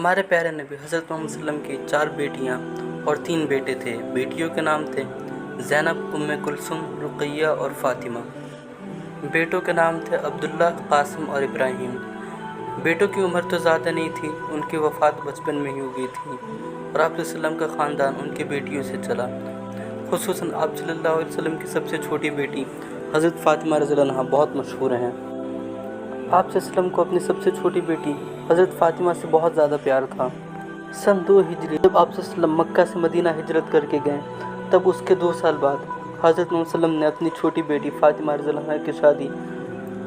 ہمارے پیارے نبی حضرت محمد صلی اللہ علیہ وسلم کی 4 بیٹیاں اور 3 بیٹے تھے۔ بیٹیوں کے نام تھے زینب، ام کلثوم، رقیہ اور فاطمہ۔ بیٹوں کے نام تھے عبداللہ، قاسم اور ابراہیم۔ بیٹوں کی عمر تو زیادہ نہیں تھی، ان کی وفات بچپن میں ہی ہو گئی تھی، اور آپ صلی اللہ علیہ وسلم کا خاندان ان کی بیٹیوں سے چلا۔ خصوصاً آپ صلی اللہ علیہ وسلم کی سب سے چھوٹی بیٹی حضرت فاطمہ رضی اللہ عنہا بہت مشہور ہیں۔ آپ صلی اللہ علیہ وسلم کو اپنی سب سے چھوٹی بیٹی حضرت فاطمہ سے بہت زیادہ پیار تھا۔ سن 2 ہجری جب آپ صلی اللہ علیہ وسلم مکہ سے مدینہ ہجرت کر کے گئے، تب اس کے 2 سال بعد حضرت محمد صلی اللہ علیہ وسلم نے اپنی چھوٹی بیٹی فاطمہ رضی اللہ عنہا کی شادی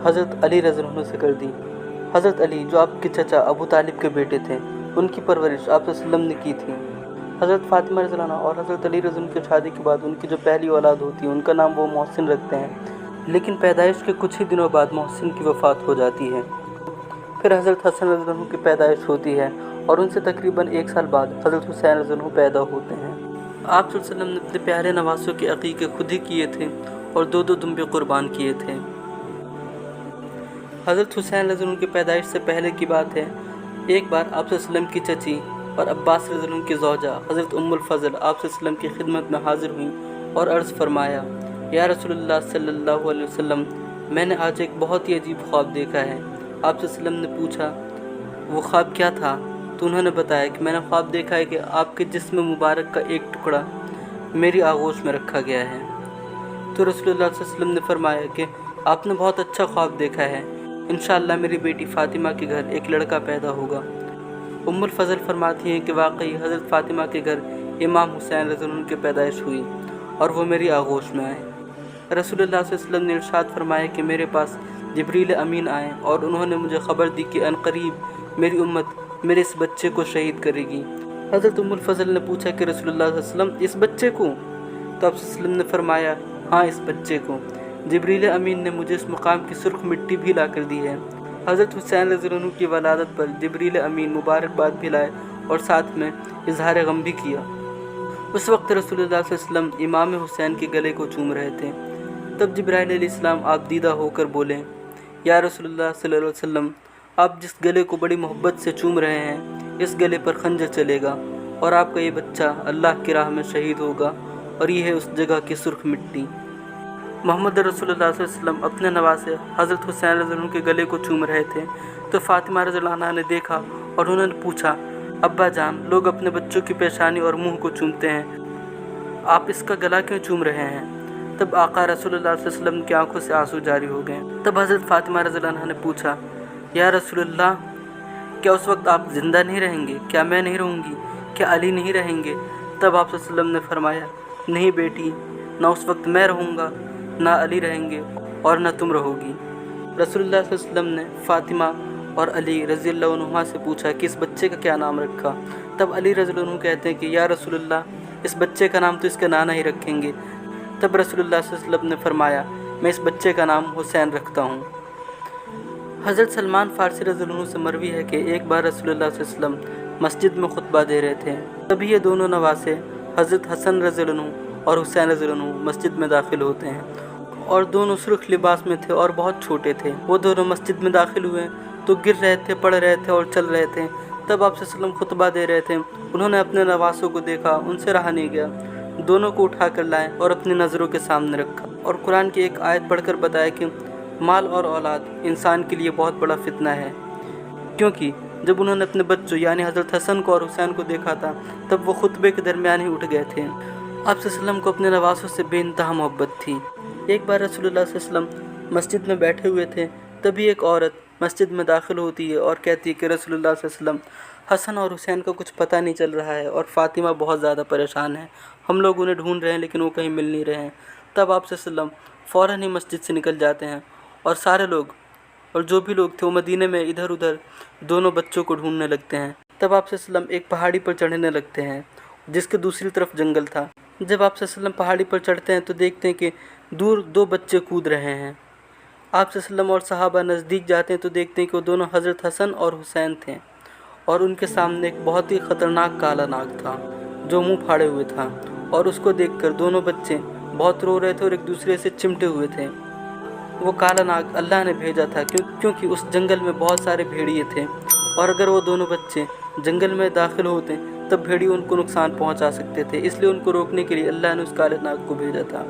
حضرت علی رضی اللہ عنہ سے کر دی۔ حضرت علی جو آپ کے چچا ابو طالب کے بیٹے تھے، ان کی پرورش آپ صلی اللہ علیہ وسلم نے کی تھی۔ حضرت فاطمہ رضی اللہ عنہ اور حضرت علی رضی اللہ عنہ کی شادی کے بعد ان کی جو پہلی اولاد ہوتی ہے، ان کا نام وہ محسن رکھتے ہیں، لیکن پیدائش کے کچھ ہی دنوں بعد محسن کی وفات ہو جاتی ہے۔ پھر حضرت حسن رضی اللہ عنہ کی پیدائش ہوتی ہے، اور ان سے تقریباً 1 سال بعد حضرت حسین رضی اللہ عنہ پیدا ہوتے ہیں۔ آپ صلی اللہ علیہ وسلم نے اپنے پیارے نواسوں کے عقیقے خود ہی کیے تھے اور 2 دمبے قربان کیے تھے۔ حضرت حسین رضی اللہ عنہ کی پیدائش سے پہلے کی بات ہے، ایک بار آپ صلی اللہ علیہ وسلم کی چچی اور عباس رضی اللہ عنہ کی زوجہ حضرت ام الفضل آپ صلی اللہ علیہ وسلم کی خدمت میں حاضر ہوئیں اور عرض فرمایا، یا رسول اللہ صلی اللہ علیہ وسلم، میں نے آج ایک بہت ہی عجیب خواب دیکھا ہے۔ آپ صلی اللہ علیہ وسلم نے پوچھا وہ خواب کیا تھا؟ تو انہوں نے بتایا کہ میں نے خواب دیکھا ہے کہ آپ کے جسم مبارک کا ایک ٹکڑا میری آغوش میں رکھا گیا ہے۔ تو رسول اللہ صلی اللہ علیہ وسلم نے فرمایا کہ آپ نے بہت اچھا خواب دیکھا ہے، انشاءاللہ میری بیٹی فاطمہ کے گھر ایک لڑکا پیدا ہوگا۔ ام الفضل فرماتی ہیں کہ واقعی حضرت فاطمہ کے گھر امام حسین رضی اللہ عنہ کی پیدائش ہوئی اور وہ میری آغوش میں آئے۔ رسول اللہ صلی اللہ علیہ وسلم نے ارشاد فرمایا کہ میرے پاس جبریل امین آئے اور انہوں نے مجھے خبر دی کہ عنقریب میری امت میرے اس بچے کو شہید کرے گی۔ حضرت ام الفضل نے پوچھا کہ رسول اللہ صلی اللہ علیہ وسلم اس بچے کو؟ تو آپ صلی اللہ علیہ وسلم نے فرمایا ہاں اس بچے کو، جبریل امین نے مجھے اس مقام کی سرخ مٹی بھی لا کر دی ہے۔ حضرت حسین رضی اللہ عنہ کی ولادت پر جبریل امین مبارکباد بھی لائے اور ساتھ میں اظہار غم بھی کیا۔ اس وقت رسول اللہ صلی اللہ علیہ وسلم امام حسین کے گلے کو چوم رہے تھے، تب جبرائیل علیہ السلام آپ دیدہ ہو کر بولے، یا رسول اللہ صلی اللہ علیہ وسلم، آپ جس گلے کو بڑی محبت سے چوم رہے ہیں، اس گلے پر خنجر چلے گا اور آپ کا یہ بچہ اللہ کی راہ میں شہید ہوگا، اور یہ ہے اس جگہ کی سرخ مٹی۔ محمد رسول اللہ صلی اللہ علیہ وسلم اپنے نواسے حضرت حسین رضی اللہ عنہ کے گلے کو چوم رہے تھے، تو فاطمہ رضی اللہ عنہا نے دیکھا اور انہوں نے پوچھا، ابا جان، لوگ اپنے بچوں کی پیشانی اور منہ کو چومتے ہیں، آپ اس کا گلا کیوں چوم رہے ہیں؟ تب آقا رسول اللہ صلی اللہ علیہ وسلم کی آنکھوں سے آنسو جاری ہو گئے۔ تب حضرت فاطمہ رضی اللہ عنہا نے پوچھا، یا رسول اللہ، کیا اس وقت آپ زندہ نہیں رہیں گے؟ کیا میں نہیں رہوں گی؟ کیا علی نہیں رہیں گے؟ تب آپ صلی اللہ علیہ وسلم نے فرمایا، نہیں بیٹی، نہ اس وقت میں رہوں گا، نہ علی رہیں گے، اور نہ تم رہو گی۔ رسول اللہ صلی اللہ علیہ وسلم نے فاطمہ اور علی رضی اللہ عنہما سے پوچھا کہ اس بچے کا کیا نام رکھا؟ تب علی رضی اللہ عنہ کہتے ہیں کہ یا رسول اللہ، اس بچے کا نام تو اس کے نانا ہی رکھیں گے۔ تب رسول اللہ صلی اللہ علیہ وسلم نے فرمایا، میں اس بچے کا نام حسین رکھتا ہوں۔ حضرت سلمان فارسی رضی اللہ عنہ سے مروی ہے کہ ایک بار رسول اللہ صلی اللہ علیہ وسلم مسجد میں خطبہ دے رہے تھے، تبھی یہ دونوں نواسے حضرت حسن رضی اللہ عنہ اور حسین رضی اللہ عنہ مسجد میں داخل ہوتے ہیں، اور دونوں سرخ لباس میں تھے اور بہت چھوٹے تھے۔ وہ دونوں مسجد میں داخل ہوئے تو گر رہے تھے، پڑھ رہے تھے اور چل رہے تھے۔ تب آپ صلی اللہ علیہ وسلم خطبہ دے رہے تھے، انہوں نے اپنے نواسوں کو دیکھا، ان سے رہا نہیں گیا، دونوں کو اٹھا کر لائے اور اپنی نظروں کے سامنے رکھا، اور قرآن کی ایک آیت پڑھ کر بتایا کہ مال اور اولاد انسان کے لیے بہت بڑا فتنہ ہے، کیونکہ جب انہوں نے اپنے بچوں یعنی حضرت حسن کو اور حسین کو دیکھا تھا، تب وہ خطبے کے درمیان ہی اٹھ گئے تھے۔ آپ صلی اللہ علیہ وسلم کو اپنے نواسوں سے بے انتہا محبت تھی۔ ایک بار رسول اللہ صلی اللہ علیہ وسلم مسجد میں بیٹھے ہوئے تھے، تبھی ایک عورت مسجد میں داخل ہوتی ہے اور کہتی ہے کہ رسول اللہ صلی اللہ علیہ وسلم، حسن اور حسین کا کچھ پتہ نہیں چل رہا ہے اور فاطمہ بہت زیادہ پریشان ہے، ہم لوگ انہیں ڈھونڈ رہے ہیں لیکن وہ کہیں مل نہیں رہے ہیں۔ تب آپ صلی اللہ علیہ وسلم فوراً ہی مسجد سے نکل جاتے ہیں، اور سارے لوگ اور جو بھی لوگ تھے وہ مدینے میں ادھر ادھر دونوں بچوں کو ڈھونڈنے لگتے ہیں۔ تب آپ صلی اللہ علیہ وسلم ایک پہاڑی پر چڑھنے لگتے ہیں جس کے دوسری طرف جنگل تھا۔ جب آپ صلی اللہ علیہ وسلم پہاڑی پر چڑھتے ہیں تو دیکھتے ہیں کہ دور 2 بچے کود رہے ہیں۔ آپ صلی اللہ علیہ وسلم اور صحابہ نزدیک جاتے ہیں تو دیکھتے ہیں کہ وہ دونوں حضرت حسن اور حسین تھے، اور ان کے سامنے ایک بہت ہی خطرناک کالا ناگ تھا جو منہ پھاڑے ہوئے تھا، اور اس کو دیکھ کر دونوں بچے بہت رو رہے تھے اور ایک دوسرے سے چمٹے ہوئے تھے۔ وہ کالا ناگ اللہ نے بھیجا تھا کیونکہ اس جنگل میں بہت سارے بھیڑیے تھے، اور اگر وہ دونوں بچے جنگل میں داخل ہوتے تب بھیڑیے ان کو نقصان پہنچا سکتے تھے، اس لیے ان کو روکنے کے لیے اللہ نے اس کالے ناگ کو بھیجا تھا۔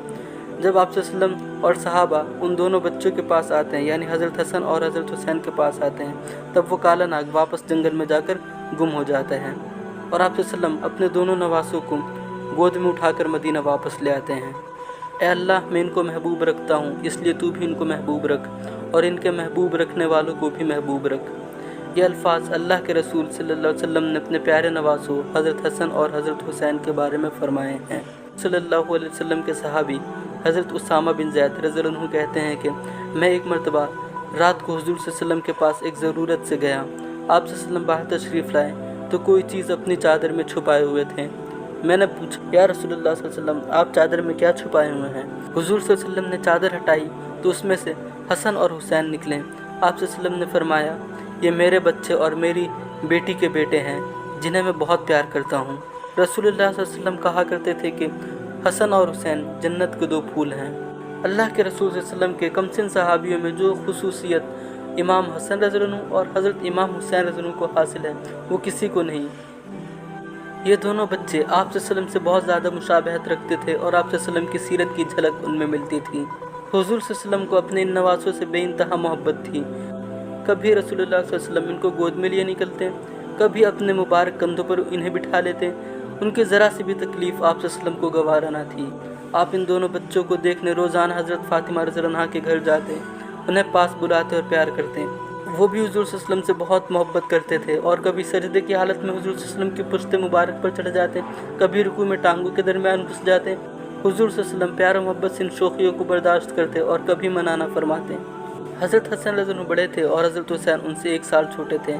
جب آپ صلی اللہ علیہ وسلم اور صحابہ ان دونوں بچوں کے پاس آتے ہیں، یعنی حضرت حسن اور حضرت حسین کے پاس آتے ہیں، تب وہ کالا ناگ واپس جنگل میں جا کر گم ہو جاتا ہے اور آپ صلی اللہ علیہ وسلم اپنے دونوں نواسوں کو گود میں اٹھا کر مدینہ واپس لے آتے ہیں۔ اے اللہ، میں ان کو محبوب رکھتا ہوں، اس لیے تو بھی ان کو محبوب رکھ اور ان کے محبوب رکھنے والوں کو بھی محبوب رکھ۔ یہ الفاظ اللہ کے رسول صلی اللہ علیہ وسلم نے اپنے پیارے نواسوں حضرت حسن اور حضرت حسین کے بارے میں فرمائے ہیں۔ صلی اللہ علیہ وسلم کے صحابی حضرت اسامہ بن زید رضی اللہ عنہ کہتے ہیں کہ میں ایک مرتبہ رات کو حضور صلی اللہ علیہ وسلم کے پاس ایک ضرورت سے گیا۔ آپ صلی اللہ علیہ وسلم باہر تشریف لائے تو کوئی چیز اپنی چادر میں چھپائے ہوئے تھے۔ میں نے پوچھا، یا رسول اللہ صلی اللہ علیہ وسلم، آپ چادر میں کیا چھپائے ہوئے ہیں؟ حضور صلی اللہ علیہ وسلم نے چادر ہٹائی تو اس میں سے حسن اور حسین نکلے۔ آپ صلی اللہ علیہ وسلم نے فرمایا، یہ میرے بچے اور میری بیٹی کے بیٹے ہیں جنہیں میں بہت پیار کرتا ہوں۔ رسول اللہ صلی اللہ علیہ وسلم کہا کرتے تھے کہ حسن اور حسین جنت کے 2 پھول ہیں۔ اللہ کے رسول صلی اللہ علیہ وسلم کے کمسن صحابیوں میں جو خصوصیت امام حسن رضی اللہ عنہ اور حضرت امام حسین رضی اللہ عنہ کو حاصل ہے وہ کسی کو نہیں۔ یہ دونوں بچے آپ صلی اللہ علیہ وسلم سے بہت زیادہ مشابہت رکھتے تھے اور آپ صلی اللہ علیہ وسلم کی سیرت کی جھلک ان میں ملتی تھی۔ حضور صلی اللہ علیہ وسلم کو اپنے ان نواسوں سے بے انتہا محبت تھی۔ کبھی رسول اللہ صلی اللہ علیہ وسلم ان کو گود میں لیے نکلتے، کبھی اپنے مبارک کندھوں پر انہیں بٹھا لیتے۔ ان کے ذرا سی بھی تکلیف آپ صلی اللہ علیہ وسلم کو گوارا نہ تھی۔ آپ ان دونوں بچوں کو دیکھنے روزانہ حضرت فاطمہ رضی اللہ عنہا کے گھر جاتے، انہیں پاس بلاتے اور پیار کرتے۔ وہ بھی حضور صلی اللہ علیہ وسلم سے بہت محبت کرتے تھے اور کبھی سجدے کی حالت میں حضور صلی اللہ علیہ وسلم کی پشت مبارک پر چڑھ جاتے، کبھی رکوع میں ٹانگوں کے درمیان گھس جاتے۔ حضور صلی اللہ علیہ وسلم پیار و محبت سے ان شوخیوں کو برداشت کرتے اور کبھی منع نہ فرماتے۔ حضرت حسن رضی اللہ عنہ بڑے تھے اور حضرت حسین ان سے 1 سال چھوٹے تھے۔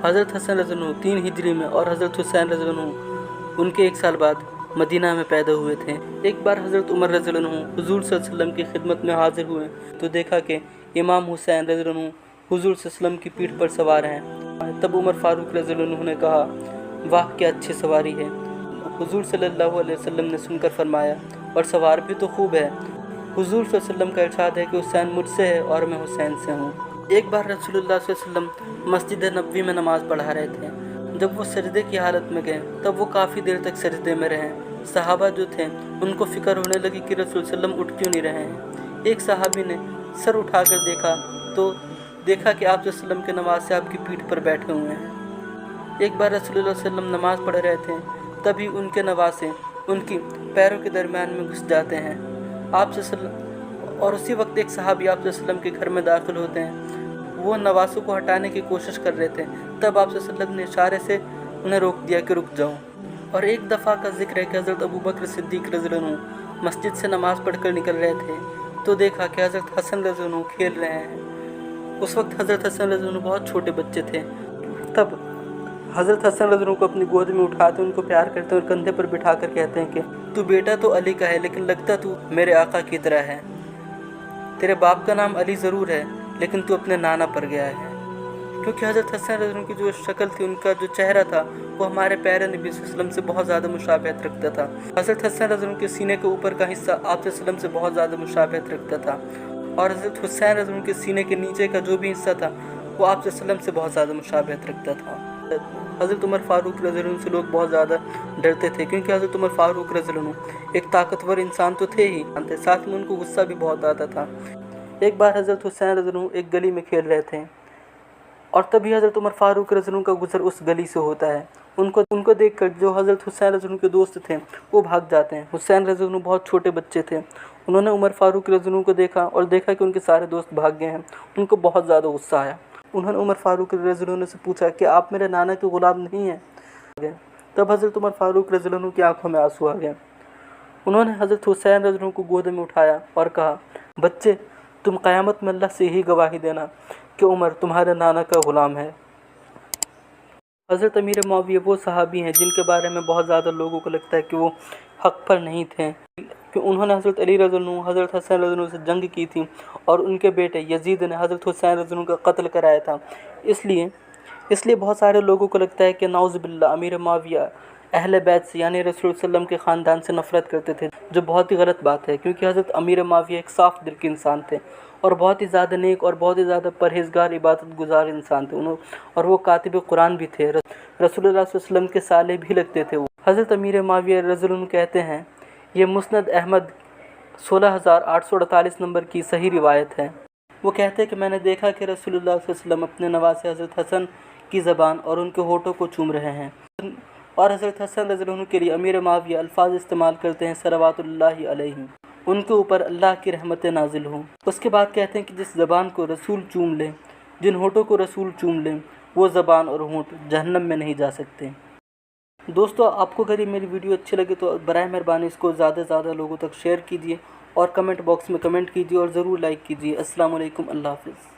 حضرت حسن رضی اللہ عنہ 3 ہجری میں اور حضرت حسین رضی اللہ عنہ ان کے 1 سال بعد مدینہ میں پیدا ہوئے تھے۔ ایک بار حضرت عمر رضی اللہ عنہ حضور صلی اللہ علیہ وسلم کی خدمت میں حاضر ہوئے تو دیکھا کہ امام حسین رضی اللہ عنہ حضور صلی اللہ علیہ وسلم کی پیٹھ پر سوار ہیں۔ تب عمر فاروق رضی اللہ عنہ نے کہا، واہ کیا اچھی سواری ہے۔ حضور صلی اللہ علیہ وسلم نے سن کر فرمایا، اور سوار بھی تو خوب ہے۔ حضور صلی اللہ علیہ وسلم کا ارشاد ہے کہ حسین مجھ سے ہے اور میں حسین سے ہوں۔ ایک بار رسول اللہ صلی اللہ علیہ وسلم مسجد نبوی میں نماز پڑھا رہے تھے۔ جب وہ سجدے کی حالت میں گئے تب وہ کافی دیر تک سجدے میں رہے۔ صحابہ جو تھے ان کو فکر ہونے لگی کہ رسول صلی اللہ علیہ وسلم اٹھ کیوں نہیں رہے ہیں۔ ایک صحابی نے سر اٹھا کر دیکھا تو دیکھا کہ آپ صلی اللہ علیہ وسلم کے نماز آپ کی پیٹھ پر بیٹھے ہوئے ہیں۔ ایک بار رسول اللہ صلی اللہ علیہ وسلم نماز پڑھ رہے تھے، تبھی ان کے نواسے ان کی پیروں کے درمیان میں گھس جاتے ہیں۔ آپ صلی اللہ علیہ وسلم اور اسی وقت ایک صحابی آپ صلی اللہ علیہ وسلم کے گھر میں داخل ہوتے ہیں۔ وہ نواسوں کو ہٹانے کی کوشش کر رہے تھے، تب آپ صلی اللہ علیہ وسلم نے اشارے سے انہیں روک دیا کہ رک جاؤ۔ اور ایک دفعہ کا ذکر ہے کہ حضرت ابوبکر صدیق رضی اللہ عنہ مسجد سے نماز پڑھ کر نکل رہے تھے تو دیکھا کہ حضرت حسن رضی اللہ عنہ کھیل رہے ہیں۔ اس وقت حضرت حسن رضی اللہ عنہ بہت چھوٹے بچے تھے۔ تب حضرت حسن رضی اللہ عنہ کو اپنی گود میں اٹھاتے، ان کو پیار کرتے اور کندھے پر بٹھا کر کہتے ہیں کہ تو بیٹا تو علی کا ہے لیکن لگتا تو میرے آقا کی طرح ہے۔ تیرے باپ کا نام علی ضرور ہے لیکن تو اپنے نانا پر گیا ہے۔ کیونکہ حضرت حسن رضی اللہ عنہ کی جو شکل تھی، ان کا جو چہرہ تھا، وہ ہمارے پیارے نبی صلی اللہ علیہ وسلم سے بہت زیادہ مشابہت رکھتا تھا۔ حضرت حسن رضی اللہ عنہ کے سینے کے اوپر کا حصہ آپ صلی اللہ علیہ وسلم سے بہت زیادہ مشابہت رکھتا تھا، اور حضرت حسین رضی اللہ عنہ کے سینے کے نیچے کا جو بھی حصہ تھا وہ آپ صلی اللہ علیہ وسلم سے بہت زیادہ مشابہت رکھتا تھا۔ حضرت عمر فاروق رضی اللہ عنہ سے لوگ بہت زیادہ ڈرتے تھے، کیونکہ حضرت عمر فاروق رضی اللہ عنہ ایک طاقتور انسان تو تھے ہی، ساتھ میں ان کو غصہ بھی بہت آتا تھا۔ ایک بار حضرت حسین رضی اللہ عنہ ایک گلی میں کھیل رہے تھے اور تبھی حضرت عمر فاروق رضی اللہ عنہ کا گزر اس گلی سے ہوتا ہے۔ ان کو دیکھ کر جو حضرت حسین رضی اللہ عنہ کے دوست تھے وہ بھاگ جاتے ہیں۔ حسین رضی اللہ عنہ بہت چھوٹے بچے تھے، انہوں نے عمر فاروق رضی اللہ عنہ کو دیکھا اور دیکھا کہ ان کے سارے دوست بھاگ گئے ہیں۔ ان کو بہت زیادہ غصہ آیا۔ انہوں نے عمر فاروق رضی اللہ عنہ سے پوچھا کہ آپ میرے نانا کے غلام نہیں ہیں؟ تب حضرت عمر فاروق رضی اللہ عنہ کی آنکھوں میں آنسو آ گئے۔ انہوں نے حضرت حسین رضی اللہ عنہ کو گود میں اٹھایا اور کہا، بچے تم قیامت میں اللہ سے ہی گواہی دینا کہ عمر تمہارے نانا کا غلام ہے۔ حضرت امیر معاویہ وہ صحابی ہیں جن کے بارے میں بہت زیادہ لوگوں کو لگتا ہے کہ وہ حق پر نہیں تھے، کہ انہوں نے حضرت علی رضی اللہ عنہ، حضرت حسن رضی اللہ عنہ سے جنگ کی تھی اور ان کے بیٹے یزید نے حضرت حسین رضی اللہ عنہ کا قتل کرایا تھا۔ اس لیے بہت سارے لوگوں کو لگتا ہے کہ نعوذ باللہ امیر معاویہ اہل بیت سے یعنی رسول اللہ صلی اللہ علیہ وسلم کے خاندان سے نفرت کرتے تھے، جو بہت ہی غلط بات ہے، کیونکہ حضرت امیر معاویہ ایک صاف دل کے انسان تھے اور بہت ہی زیادہ نیک اور بہت ہی زیادہ پرہیزگار عبادت گزار انسان تھے اور وہ کاتب قرآن بھی تھے، رسول اللہ صلی اللہ علیہ وسلم کے صالح بھی لگتے تھے وہ۔ حضرت امیر معاویہ رضی اللہ عنہ کہتے ہیں، یہ مسند احمد 16,848 نمبر کی صحیح روایت ہے۔ وہ کہتے ہیں کہ میں نے دیکھا کہ رسول اللہ صلی اللہ علیہ وسلم اپنے نواسے حضرت حسن کی زبان اور ان کے ہونٹوں کو چوم رہے ہیں، اور حضرت حسن رضی اللہ عنہ کے لیے امیر معاویہ الفاظ استعمال کرتے ہیں صلوات اللہ علیہ، ان کے اوپر اللہ کی رحمتیں نازل ہوں۔ اس کے بعد کہتے ہیں کہ جس زبان کو رسول چوم لیں، جن ہونٹوں کو رسول چوم لیں، وہ زبان اور ہونٹ جہنم میں نہیں جا سکتے۔ دوستو، آپ کو اگر یہ میری ویڈیو اچھی لگے تو برائے مہربانی اس کو زیادہ سے زیادہ لوگوں تک شیئر کیجیے اور کمنٹ باکس میں کمنٹ کیجیے اور ضرور لائک کیجیے۔ السلام علیکم، اللہ حافظ۔